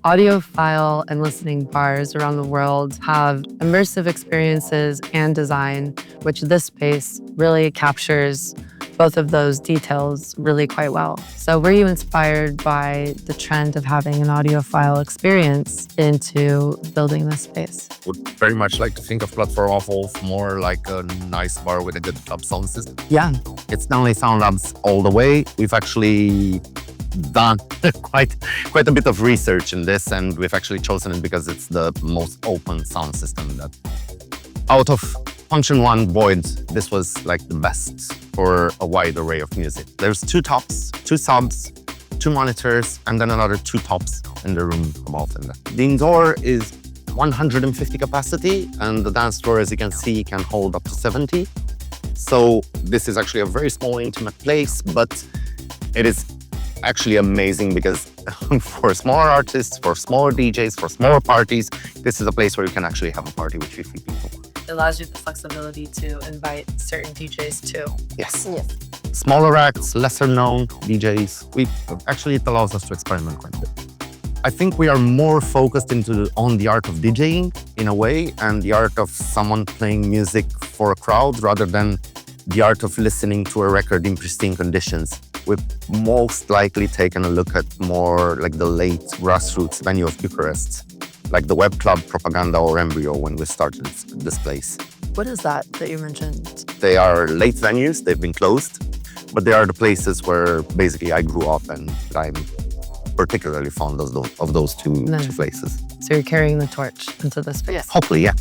Audiophile and listening bars around the world have immersive experiences and design, which this space really captures both of those details really quite well. So were you inspired by the trend of having an audiophile experience into building this space? Would very much like to think of Platforma Wolff more like a nice bar with a good club sound system. Yeah, it's Danley Sound Labs all the way. We've actually done quite a bit of research in this, and we've actually chosen it because it's the most open sound system that out of Function 1 Void, this was like the best for a wide array of music. There's 2 tops, 2 subs, 2 monitors, and then another 2 tops in the room above. The indoor is 150 capacity, and the dance floor, as you can see, can hold up to 70. So this is actually a very small, intimate place, but it is actually amazing because for smaller artists, for smaller DJs, for smaller parties, this is a place where you can actually have a party with 50 people. It allows you the flexibility to invite certain DJs too. Yes. Smaller acts, lesser known DJs. Actually, it allows us to experiment quite a bit. I think we are more focused on the art of DJing in a way, and the art of someone playing music for a crowd rather than the art of listening to a record in pristine conditions. We've most likely taken a look at more like the late grassroots venue of Bucharest, like the Web Club, Propaganda, or Embryo when we started this place. What is that you mentioned? They are late venues, they've been closed, but they are the places where basically I grew up, and I'm particularly fond of those two places. So you're carrying the torch into this space? Hopefully, yeah.